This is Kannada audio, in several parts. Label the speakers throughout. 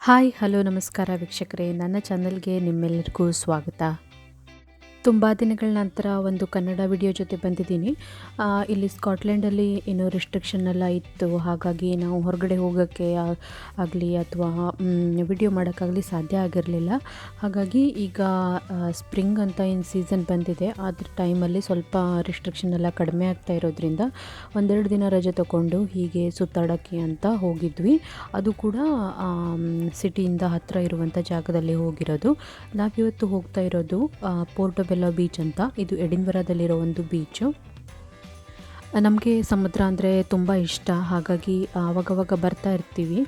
Speaker 1: ಹಾಯ್ ಹಲೋ ನಮಸ್ಕಾರ ವೀಕ್ಷಕರೇ, ನನ್ನ ಚಾನಲ್ಗೆ ನಿಮ್ಮೆಲ್ಲರಿಗೂ ಸ್ವಾಗತ. ತುಂಬ ದಿನಗಳ ನಂತರ ಒಂದು ಕನ್ನಡ ವಿಡಿಯೋ ಜೊತೆ ಬಂದಿದ್ದೀನಿ. ಇಲ್ಲಿ ಸ್ಕಾಟ್ಲೆಂಡಲ್ಲಿ ಏನೋ ರಿಸ್ಟ್ರಿಕ್ಷನ್ ಎಲ್ಲ ಇತ್ತು, ಹಾಗಾಗಿ ನಾವು ಹೊರಗಡೆ ಹೋಗೋಕ್ಕೆ ಆಗಲಿ ಅಥವಾ ವಿಡಿಯೋ ಮಾಡೋಕ್ಕಾಗಲಿ ಸಾಧ್ಯ ಆಗಿರಲಿಲ್ಲ. ಹಾಗಾಗಿ ಈಗ ಸ್ಪ್ರಿಂಗ್ ಅಂತ ಏನು ಸೀಸನ್ ಬಂದಿದೆ, ಅದ್ರ ಟೈಮಲ್ಲಿ ಸ್ವಲ್ಪ ರಿಸ್ಟ್ರಿಕ್ಷನ್ ಎಲ್ಲ ಕಡಿಮೆ ಆಗ್ತಾ ಇರೋದ್ರಿಂದ ಒಂದೆರಡು ದಿನ ರಜೆ ತಗೊಂಡು ಹೀಗೆ ಸುತ್ತಾಡೋಕ್ಕೆ ಅಂತ ಹೋಗಿದ್ವಿ. ಅದು ಕೂಡ ಸಿಟಿಯಿಂದ ಹತ್ತಿರ ಇರುವಂಥ ಜಾಗದಲ್ಲಿ ಹೋಗಿರೋದು. ನಾವಿವತ್ತು ಹೋಗ್ತಾ ಇರೋದು ಪೋರ್ಟೊಬೆಲ್ಲೋ ಬೀಚ್ ಅಂತ. ಇದು ಎಡಿನ್ಬರಾದಲ್ಲಿರೋ ಒಂದು ಬೀಚು. ನಮಗೆ ಸಮುದ್ರ ಅಂದರೆ ತುಂಬ ಇಷ್ಟ, ಹಾಗಾಗಿ ಆವಾಗವಾಗ ಬರ್ತಾ ಇರ್ತೀವಿ.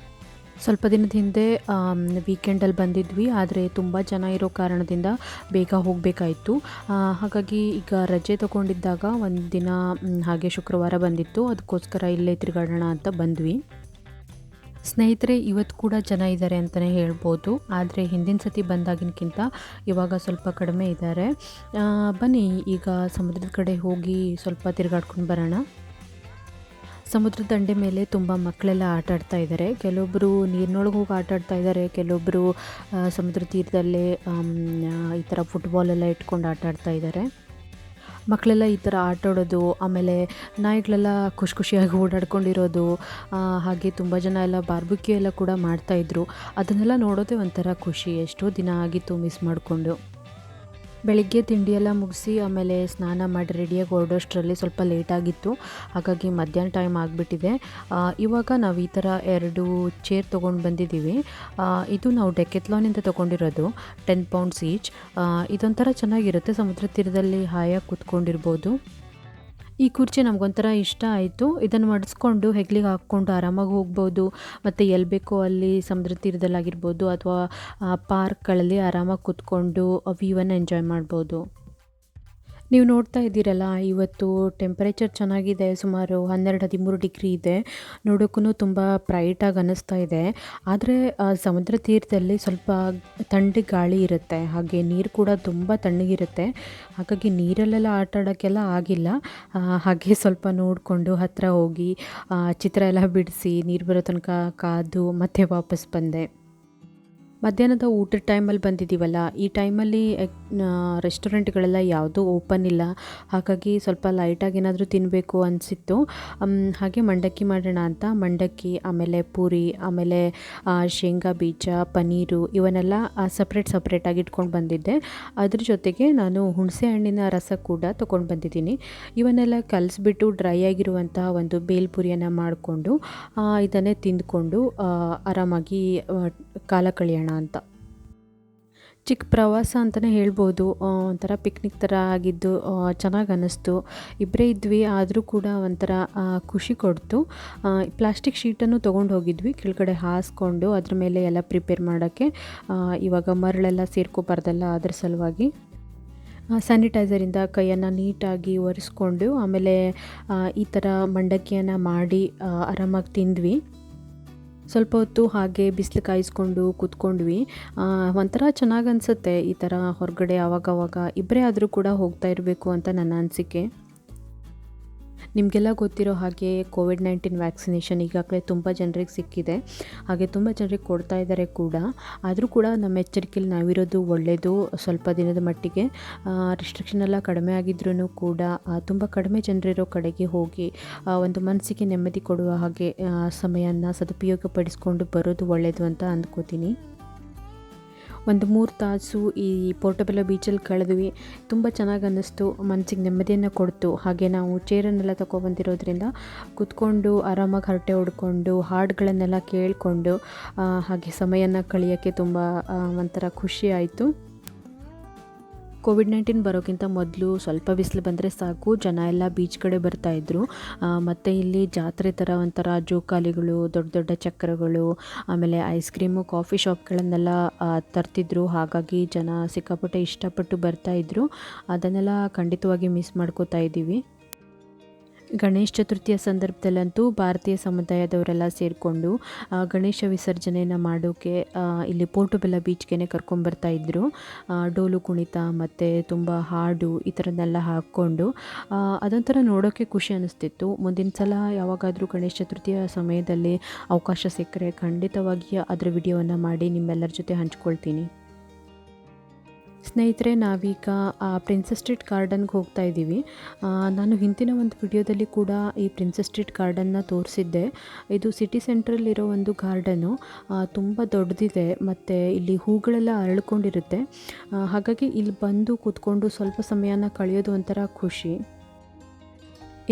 Speaker 1: ಸ್ವಲ್ಪ ದಿನದ ಹಿಂದೆ ವೀಕೆಂಡಲ್ಲಿ ಬಂದಿದ್ವಿ, ಆದರೆ ತುಂಬ ಜನ ಇರೋ ಕಾರಣದಿಂದ ಬೇಗ ಹೋಗಬೇಕಾಯಿತು. ಹಾಗಾಗಿ ಈಗ ರಜೆ ತಗೊಂಡಿದ್ದಾಗ ಒಂದು ದಿನ ಹಾಗೆ ಶುಕ್ರವಾರ ಬಂದಿತ್ತು, ಅದಕ್ಕೋಸ್ಕರ ಇಲ್ಲೇ ತಿರುಗಾಡೋಣ ಅಂತ ಬಂದ್ವಿ. ಸ್ನೇಹಿತರೆ, ಇವತ್ತು ಕೂಡ ಜನ ಇದ್ದಾರೆ ಅಂತಲೇ ಹೇಳ್ಬೋದು, ಆದರೆ ಹಿಂದಿನ ಸತಿ ಬಂದಾಗಿನಕ್ಕಿಂತ ಇವಾಗ ಸ್ವಲ್ಪ ಕಡಿಮೆ ಇದ್ದಾರೆ. ಬನ್ನಿ ಈಗ ಸಮುದ್ರದ ಕಡೆ ಹೋಗಿ ಸ್ವಲ್ಪ ತಿರುಗಾಡ್ಕೊಂಡು ಬರೋಣ. ಸಮುದ್ರ ದಂಡೆ ಮೇಲೆ ತುಂಬ ಮಕ್ಕಳೆಲ್ಲ ಆಟ ಆಡ್ತಾ ಇದ್ದಾರೆ. ಕೆಲವೊಬ್ಬರು ನೀರಿನೊಳಗೆ ಹೋಗಿ ಆಟ ಆಡ್ತಾ ಇದ್ದಾರೆ, ಕೆಲವೊಬ್ಬರು ಸಮುದ್ರ ತೀರದಲ್ಲೇ ಈ ಥರ ಫುಟ್ಬಾಲೆಲ್ಲ ಇಟ್ಕೊಂಡು ಆಟ ಆಡ್ತಾ ಇದ್ದಾರೆ. ಮಕ್ಕಳೆಲ್ಲ ಈ ಥರ ಆಟ ಆಡೋದು, ಆಮೇಲೆ ನಾಯಿಗಳೆಲ್ಲ ಖುಷಿಯಾಗಿ ಓಡಾಡ್ಕೊಂಡಿರೋದು, ಹಾಗೆ ತುಂಬ ಜನ ಎಲ್ಲ ಬಾರ್ಬಿಕ್ಯೂ ಎಲ್ಲ ಕೂಡ ಮಾಡ್ತಾಯಿದ್ರು. ಅದನ್ನೆಲ್ಲ ನೋಡೋದೇ ಒಂಥರ ಖುಷಿ. ಎಷ್ಟೋ ದಿನ ಆಗಿತ್ತು ಮಿಸ್ ಮಾಡಿಕೊಂಡು. ಬೆಳಿಗ್ಗೆ ತಿಂಡಿಯೆಲ್ಲ ಮುಗಿಸಿ ಆಮೇಲೆ ಸ್ನಾನ ಮಾಡಿ ರೆಡಿಯಾಗಿ ಹೊರಡೋಷ್ಟರಲ್ಲಿ ಸ್ವಲ್ಪ ಲೇಟಾಗಿತ್ತು, ಹಾಗಾಗಿ ಮಧ್ಯಾಹ್ನ ಟೈಮ್ ಆಗಿಬಿಟ್ಟಿದೆ. ಇವಾಗ ನಾವು ಈ ಥರ 2 ಚೇರ್ ತೊಗೊಂಡು ಬಂದಿದ್ದೀವಿ. ಇದು ನಾವು ಡೆಕೆತ್ಲಾನಿಂದ ತೊಗೊಂಡಿರೋದು, 10 ಪೌಂಡ್ಸ್ ಈಚ್. ಇದೊಂಥರ ಚೆನ್ನಾಗಿರುತ್ತೆ, ಸಮುದ್ರ ತೀರದಲ್ಲಿ ಹಾಯಾಗಿ ಕೂತ್ಕೊಂಡಿರ್ಬೋದು. ಈ ಕುರ್ಚಿ ನಮಗೊಂಥರ ಇಷ್ಟ ಆಯಿತು. ಇದನ್ನು ಮಡಿಸ್ಕೊಂಡು ಹೆಗ್ಲಿಗೆ ಹಾಕ್ಕೊಂಡು ಆರಾಮಾಗಿ ಹೋಗ್ಬೋದು, ಮತ್ತು ಎಲ್ಲಿ ಬೇಕೋ ಅಲ್ಲಿ ಸಮುದ್ರ ತೀರದಲ್ಲಾಗಿರ್ಬೋದು ಅಥವಾ ಪಾರ್ಕ್ಗಳಲ್ಲಿ ಆರಾಮಾಗಿ ಕೂತ್ಕೊಂಡು ವ್ಯೂವನ್ನು ಎಂಜಾಯ್ ಮಾಡ್ಬೋದು. ನೀವು ನೋಡ್ತಾ ಇದ್ದೀರಲ್ಲ, ಇವತ್ತು ಟೆಂಪರೇಚರ್ ಚೆನ್ನಾಗಿದೆ, ಸುಮಾರು 12-13 ಡಿಗ್ರಿ ಇದೆ. ನೋಡೋಕ್ಕೂ ತುಂಬ ಬ್ರೈಟಾಗಿ ಅನ್ನಿಸ್ತಾ ಇದೆ. ಆದರೆ ಸಮುದ್ರ ತೀರದಲ್ಲಿ ಸ್ವಲ್ಪ ತಣ್ಣಗೆ ಗಾಳಿ ಇರುತ್ತೆ, ಹಾಗೆ ನೀರು ಕೂಡ ತುಂಬ ತಣ್ಣಗಿರುತ್ತೆ. ಹಾಗಾಗಿ ನೀರಲ್ಲೆಲ್ಲ ಆಟ ಆಡೋಕ್ಕೆಲ್ಲ ಆಗಿಲ್ಲ. ಹಾಗೆ ಸ್ವಲ್ಪ ನೋಡಿಕೊಂಡು ಹತ್ತಿರ ಹೋಗಿ ಚಿತ್ರ ಎಲ್ಲ ಬಿಡಿಸಿ ನೀರು ಬರೋ ತನಕ ಕಾದು ಮತ್ತೆ ವಾಪಸ್ ಬಂದೆ. ಮಧ್ಯಾಹ್ನದ ಊಟದ ಟೈಮಲ್ಲಿ ಬಂದಿದ್ದೀವಲ್ಲ, ಈ ಟೈಮಲ್ಲಿ ರೆಸ್ಟೋರೆಂಟ್ಗಳೆಲ್ಲ ಯಾವುದೂ ಓಪನ್ ಇಲ್ಲ. ಹಾಗಾಗಿ ಸ್ವಲ್ಪ ಲೈಟಾಗಿ ಏನಾದರೂ ತಿನ್ನಬೇಕು ಅನಿಸಿತ್ತು. ಹಾಗೆ ಮಂಡಕ್ಕಿ ಮಾಡೋಣ ಅಂತ ಮಂಡಕ್ಕಿ, ಆಮೇಲೆ ಪೂರಿ, ಆಮೇಲೆ ಶೇಂಗಾ ಬೀಜ, ಪನ್ನೀರು ಇವನ್ನೆಲ್ಲ ಸಪ್ರೇಟಾಗಿ ಇಟ್ಕೊಂಡು ಬಂದಿದ್ದೆ. ಅದ್ರ ಜೊತೆಗೆ ನಾನು ಹುಣಸೆ ಹಣ್ಣಿನ ರಸ ಕೂಡ ತೊಗೊಂಡು ಬಂದಿದ್ದೀನಿ. ಇವನ್ನೆಲ್ಲ ಕಲಿಸ್ಬಿಟ್ಟು ಡ್ರೈ ಆಗಿರುವಂಥ ಒಂದು ಬೇಲ್ಪುರಿಯನ್ನು ಮಾಡಿಕೊಂಡು ಇದನ್ನೇ ತಿಂದ್ಕೊಂಡು ಆರಾಮಾಗಿ ಕಾಲ ಕಳೆಯೋಣ ಅಂತ. ಚಿಕ್ಕ ಪ್ರವಾಸ ಅಂತಲೇ ಹೇಳ್ಬೋದು, ಒಂಥರ ಪಿಕ್ನಿಕ್ ಥರ ಆಗಿದ್ದು ಚೆನ್ನಾಗಿ ಅನ್ನಿಸ್ತು. ಇಬ್ಬರೇ ಇದ್ವಿ, ಆದರೂ ಕೂಡ ಒಂಥರ ಖುಷಿ ಕೊಡ್ತು. ಪ್ಲಾಸ್ಟಿಕ್ ಶೀಟನ್ನು ತೊಗೊಂಡು ಹೋಗಿದ್ವಿ, ಕೆಳಗಡೆ ಹಾಸ್ಕೊಂಡು ಅದ್ರ ಮೇಲೆ ಎಲ್ಲ ಪ್ರಿಪೇರ್ ಮಾಡೋಕ್ಕೆ. ಇವಾಗ ಮರಳೆಲ್ಲ ಸೇರ್ಕೋಬಾರ್ದಲ್ಲ, ಅದ್ರ ಸಲುವಾಗಿ ಸ್ಯಾನಿಟೈಸರಿಂದ ಕೈಯನ್ನು ನೀಟಾಗಿ ಒರೆಸ್ಕೊಂಡು ಆಮೇಲೆ ಈ ಥರ ಮಂಡಕ್ಕಿಯನ್ನು ಮಾಡಿ ಆರಾಮಾಗಿ ತಿಂದ್ವಿ. ಸ್ವಲ್ಪ ಹೊತ್ತು ಹಾಗೆ ಬಿಸಿಲು ಕಾಯಿಸ್ಕೊಂಡು ಕೂತ್ಕೊಂಡ್ವಿ. ಒಂಥರ ಚೆನ್ನಾಗಿ ಅನಿಸುತ್ತೆ ಈ ಥರ ಹೊರಗಡೆ ಆವಾಗವಾಗ ಇಬ್ಬರೇ ಆದರೂ ಕೂಡ ಹೋಗ್ತಾ ಇರಬೇಕು ಅಂತ ನನ್ನ ಅನಿಸಿಕೆ. ನಿಮಗೆಲ್ಲ ಗೊತ್ತಿರೋ ಹಾಗೆ ಕೋವಿಡ್-19 ವ್ಯಾಕ್ಸಿನೇಷನ್ ಈಗಾಗಲೇ ತುಂಬ ಜನರಿಗೆ ಸಿಕ್ಕಿದೆ, ಹಾಗೆ ತುಂಬ ಜನರಿಗೆ ಕೊಡ್ತಾ ಇದ್ದಾರೆ ಕೂಡ. ಆದರೂ ಕೂಡ ನಮ್ಮ ಎಚ್ಚರಿಕೆಯಲ್ಲಿ ನಾವಿರೋದು ಒಳ್ಳೆಯದು. ಸ್ವಲ್ಪ ದಿನದ ಮಟ್ಟಿಗೆ ರಿಸ್ಟ್ರಿಕ್ಷನ್ ಎಲ್ಲ ಕಡಿಮೆ ಆಗಿದ್ರೂ ಕೂಡ ತುಂಬ ಕಡಿಮೆ ಜನರಿರೋ ಕಡೆಗೆ ಹೋಗಿ ಒಂದು ಮನಸ್ಸಿಗೆ ನೆಮ್ಮದಿ ಕೊಡುವ ಹಾಗೆ ಸಮಯನ ಸದುಪಯೋಗಪಡಿಸ್ಕೊಂಡು ಬರೋದು ಒಳ್ಳೆಯದು ಅಂತ ಅಂದ್ಕೋತೀನಿ. ಒಂದು 3 ತಾಸು ಈ ಪೋರ್ಟೊಬೆಲ್ಲೋ ಬೀಚಲ್ಲಿ ಕಳೆದ್ವಿ. ತುಂಬ ಚೆನ್ನಾಗಿ ಅನ್ನಿಸ್ತು, ಮನಸ್ಸಿಗೆ ನೆಮ್ಮದಿಯನ್ನು ಕೊಡ್ತು. ಹಾಗೆ ನಾವು ಚೇರನ್ನೆಲ್ಲ ತೊಗೊಬಂದಿರೋದ್ರಿಂದ ಕೂತ್ಕೊಂಡು ಆರಾಮಾಗಿ ಹರಟೆ ಹೊಡ್ಕೊಂಡು ಹಾಡುಗಳನ್ನೆಲ್ಲ ಕೇಳಿಕೊಂಡು ಹಾಗೆ ಸಮಯನ ಕಳೆಯೋಕ್ಕೆ ತುಂಬ ಒಂಥರ ಖುಷಿ ಆಯಿತು. ಕೋವಿಡ್-19 ಬರೋಕ್ಕಿಂತ ಮೊದಲು ಸ್ವಲ್ಪ ಬಿಸಿಲು ಬಂದರೆ ಸಾಕು, ಜನ ಎಲ್ಲ ಬೀಚ್ ಕಡೆ ಬರ್ತಾಯಿದ್ರು. ಮತ್ತು ಇಲ್ಲಿ ಜಾತ್ರೆ ಥರ ಒಂಥರ ಜೋಕಾಲಿಗಳು, ದೊಡ್ಡ ದೊಡ್ಡ ಚಕ್ರಗಳು, ಆಮೇಲೆ ಐಸ್ ಕ್ರೀಮು, ಕಾಫಿ ಶಾಪ್ಗಳನ್ನೆಲ್ಲ ತರ್ತಿದ್ರು. ಹಾಗಾಗಿ ಜನ ಸಿಕ್ಕಾಪಟ್ಟೆ ಇಷ್ಟಪಟ್ಟು ಬರ್ತಾಯಿದ್ರು. ಅದನ್ನೆಲ್ಲ ಖಂಡಿತವಾಗಿ ಮಿಸ್ ಮಾಡ್ಕೋತಾ ಇದ್ದೀವಿ. ಗಣೇಶ ಚತುರ್ಥಿಯ ಸಂದರ್ಭದಲ್ಲಂತೂ ಭಾರತೀಯ ಸಮುದಾಯದವರೆಲ್ಲ ಸೇರಿಕೊಂಡು ಗಣೇಶ ವಿಸರ್ಜನೆಯನ್ನು ಮಾಡೋಕ್ಕೆ ಇಲ್ಲಿ ಪೋರ್ಟೊಬೆಲ್ಲ ಬೀಚ್ಗೆ ಕರ್ಕೊಂಬರ್ತಾ ಇದ್ದರು. ಡೋಲು ಕುಣಿತ ಮತ್ತು ತುಂಬ ಹಾಡು ಈ ಥರದ್ದೆಲ್ಲ ಹಾಕ್ಕೊಂಡು ಅದೊಂಥರ ನೋಡೋಕ್ಕೆ ಖುಷಿ ಅನ್ನಿಸ್ತಿತ್ತು. ಮುಂದಿನ ಸಲ ಯಾವಾಗಾದರೂ ಗಣೇಶ ಚತುರ್ಥಿಯ ಸಮಯದಲ್ಲಿ ಅವಕಾಶ ಸಿಕ್ಕರೆ ಖಂಡಿತವಾಗಿ ಅದರ ವಿಡಿಯೋವನ್ನು ಮಾಡಿ ನಿಮ್ಮೆಲ್ಲರ ಜೊತೆ ಹಂಚ್ಕೊಳ್ತೀನಿ. ಸ್ನೇಹಿತರೆ, ನಾವೀಗ ಪ್ರಿನ್ಸಸ್ ಸ್ಟ್ರೀಟ್ ಗಾರ್ಡನ್ಗೆ ಹೋಗ್ತಾ ಇದ್ದೀವಿ. ನಾನು ಹಿಂದಿನ ಒಂದು ವಿಡಿಯೋದಲ್ಲಿ ಕೂಡ ಈ ಪ್ರಿನ್ಸಸ್ ಸ್ಟ್ರೀಟ್ ಗಾರ್ಡನ್ನ ತೋರಿಸಿದ್ದೆ. ಇದು ಸಿಟಿ ಸೆಂಟ್ರಲ್ಲಿರೋ ಒಂದು ಗಾರ್ಡನ್ನು, ತುಂಬ ದೊಡ್ಡದಿದೆ ಮತ್ತು ಇಲ್ಲಿ ಹೂಗಳೆಲ್ಲ ಅರಳ್ಕೊಂಡಿರುತ್ತೆ. ಹಾಗಾಗಿ ಇಲ್ಲಿ ಬಂದು ಕೂತ್ಕೊಂಡು ಸ್ವಲ್ಪ ಸಮಯನ ಕಳೆಯೋದು ಒಂಥರ ಖುಷಿ.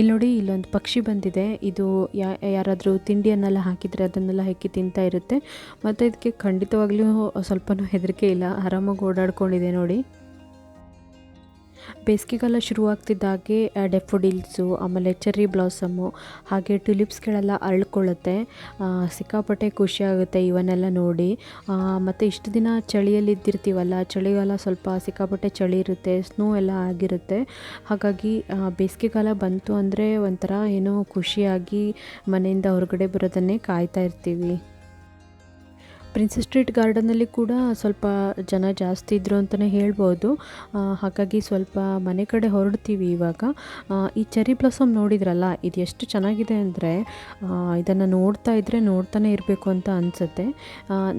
Speaker 1: ಇಲ್ಲಿ ನೋಡಿ, ಇಲ್ಲೊಂದು ಪಕ್ಷಿ ಬಂದಿದೆ. ಇದು ಯಾರಾದರೂ ತಿಂಡಿಯನ್ನೆಲ್ಲ ಹಾಕಿದರೆ ಅದನ್ನೆಲ್ಲ ಹೆಕ್ಕಿ ತಿಂತಾ ಇರುತ್ತೆ. ಮತ್ತು ಇದಕ್ಕೆ ಖಂಡಿತವಾಗ್ಲೂ ಸ್ವಲ್ಪನೂ ಹೆದರಿಕೆ ಇಲ್ಲ, ಆರಾಮಾಗಿ ಓಡಾಡ್ಕೊಂಡಿದೆ ನೋಡಿ. ಬೇಸಿಗೆಗಾಲ ಶುರುವಾಗ್ತಿದ್ದಾಗೆ ಡೆಫೋಡಿಲ್ಸು, ಆಮೇಲೆ ಚೆರ್ರಿ ಬ್ಲಾಸಮ್ಮು, ಹಾಗೆ ಟ್ಯುಲಿಪ್ಸ್ಗಳೆಲ್ಲ ಅರಳ್ಕೊಳ್ಳುತ್ತೆ. ಸಿಕ್ಕಾಪಟ್ಟೆ ಖುಷಿಯಾಗುತ್ತೆ ಇವನ್ನೆಲ್ಲ ನೋಡಿ. ಮತ್ತು ಇಷ್ಟು ದಿನ ಚಳಿಯಲ್ಲಿ ಇದ್ದಿರ್ತೀವಲ್ಲ, ಚಳಿಗಾಲ ಸ್ವಲ್ಪ ಸಿಕ್ಕಾಪಟ್ಟೆ ಚಳಿ ಇರುತ್ತೆ, ಸ್ನೋ ಎಲ್ಲ ಆಗಿರುತ್ತೆ. ಹಾಗಾಗಿ ಬೇಸಿಗೆಗಾಲ ಬಂತು ಅಂದರೆ ಒಂಥರ ಏನೋ ಖುಷಿಯಾಗಿ ಮನೆಯಿಂದ ಹೊರಗಡೆ ಬರೋದನ್ನೇ ಕಾಯ್ತಾ ಇರ್ತೀವಿ. ಪ್ರಿನ್ಸಸ್ ಸ್ಟ್ರೀಟ್ ಗಾರ್ಡನಲ್ಲಿ ಕೂಡ ಸ್ವಲ್ಪ ಜನ ಜಾಸ್ತಿ ಇದ್ದರು ಅಂತಲೇ ಹೇಳ್ಬೋದು. ಹಾಗಾಗಿ ಸ್ವಲ್ಪ ಮನೆ ಕಡೆ ಹೊರಡ್ತೀವಿ ಇವಾಗ. ಈ ಚೆರ್ರಿ ಬ್ಲಾಸಮ್ ನೋಡಿದ್ರಲ್ಲ, ಇದು ಎಷ್ಟು ಚೆನ್ನಾಗಿದೆ ಅಂದರೆ ಇದನ್ನು ನೋಡ್ತಾ ಇದ್ದರೆ ನೋಡ್ತಾನೆ ಇರಬೇಕು ಅಂತ ಅನಿಸುತ್ತೆ.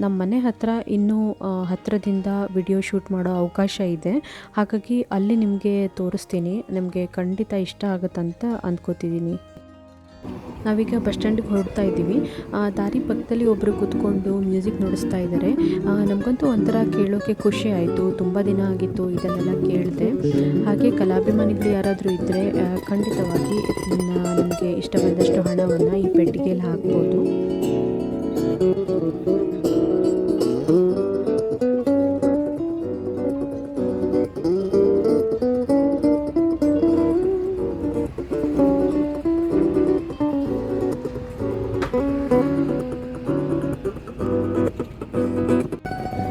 Speaker 1: ನಮ್ಮ ಮನೆ ಹತ್ತಿರ ಇನ್ನೂ ಹತ್ತಿರದಿಂದ ವಿಡಿಯೋ ಶೂಟ್ ಮಾಡೋ ಅವಕಾಶ ಇದೆ. ಹಾಗಾಗಿ ಅಲ್ಲಿ ನಿಮಗೆ ತೋರಿಸ್ತೀನಿ, ನಿಮಗೆ ಖಂಡಿತ ಇಷ್ಟ ಆಗುತ್ತಂತ ಅಂದ್ಕೋತಿದ್ದೀನಿ. ನಾವೀಗ ಬಸ್ ಸ್ಟ್ಯಾಂಡಿಗೆ ಹೊರಡ್ತಾ ಇದ್ದೀವಿ. ದಾರಿ ಪಕ್ಕದಲ್ಲಿ ಒಬ್ಬರು ಕೂತ್ಕೊಂಡು ಮ್ಯೂಸಿಕ್ ನುಡಿಸ್ತಾ ಇದ್ದಾರೆ. ನಮಗಂತೂ ಒಂಥರ ಕೇಳೋಕ್ಕೆ ಖುಷಿ ಆಯಿತು, ತುಂಬ ದಿನ ಆಗಿತ್ತು ಇದನ್ನೆಲ್ಲ ಕೇಳಿದೆ. ಹಾಗೆ ಕಲಾಭಿಮಾನಿಗಳು ಯಾರಾದರೂ ಇದ್ದರೆ ಖಂಡಿತವಾಗಿ ನಮಗೆ ಇಷ್ಟ ಬಂದಷ್ಟು ಹಣವನ್ನು ಈ ಪೆಟ್ಟಿಗೆಯಲ್ಲಿ ಹಾಕ್ಬೋದು.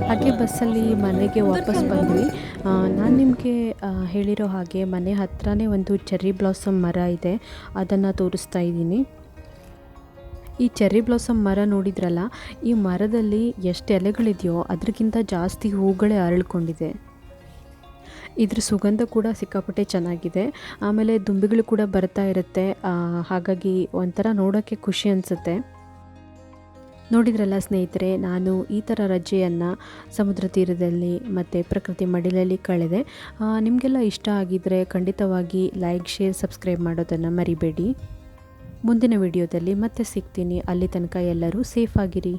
Speaker 1: ಹಾಗೆ ಬಸ್ಸಲ್ಲಿ ಮನೆಗೆ ವಾಪಸ್ ಬಂದ್ವಿ. ನಾನು ನಿಮಗೆ ಹೇಳಿರೋ ಹಾಗೆ ಮನೆ ಹತ್ರನೇ ಒಂದು ಚೆರ್ರಿ ಬ್ಲಾಸಮ್ ಮರ ಇದೆ, ಅದನ್ನು ತೋರಿಸ್ತಾ ಇದ್ದೀನಿ. ಈ ಚೆರ್ರಿ ಬ್ಲಾಸಮ್ ಮರ ನೋಡಿದ್ರಲ್ಲ, ಈ ಮರದಲ್ಲಿ ಎಷ್ಟು ಎಲೆಗಳಿದೆಯೋ ಅದಕ್ಕಿಂತ ಜಾಸ್ತಿ ಹೂಗಳೇ ಅರಳ್ಕೊಂಡಿದೆ. ಇದ್ರ ಸುಗಂಧ ಕೂಡ ಸಿಕ್ಕಾಪಟ್ಟೆ ಚೆನ್ನಾಗಿದೆ. ಆಮೇಲೆ ದುಂಬಿಗಳು ಕೂಡ ಬರ್ತಾ ಇರುತ್ತೆ. ಹಾಗಾಗಿ ಒಂಥರ ನೋಡೋಕ್ಕೆ ಖುಷಿ ಅನಿಸುತ್ತೆ. ನೋಡಿದ್ರಲ್ಲ ಸ್ನೇಹಿತರೆ, ನಾನು ಈ ಥರ ರಜೆಯನ್ನು ಸಮುದ್ರ ತೀರದಲ್ಲಿ ಮತ್ತು ಪ್ರಕೃತಿ ಮಡಿಲಲ್ಲಿ ಕಳೆದೆ. ನಿಮಗೆಲ್ಲ ಇಷ್ಟ ಆಗಿದ್ದರೆ ಖಂಡಿತವಾಗಿ ಲೈಕ್, ಶೇರ್, ಸಬ್ಸ್ಕ್ರೈಬ್ ಮಾಡೋದನ್ನು ಮರಿಬೇಡಿ. ಮುಂದಿನ ವಿಡಿಯೋದಲ್ಲಿ ಮತ್ತೆ ಸಿಗ್ತೀನಿ. ಅಲ್ಲಿ ತನಕ ಎಲ್ಲರೂ ಸೇಫ್ ಆಗಿರಿ.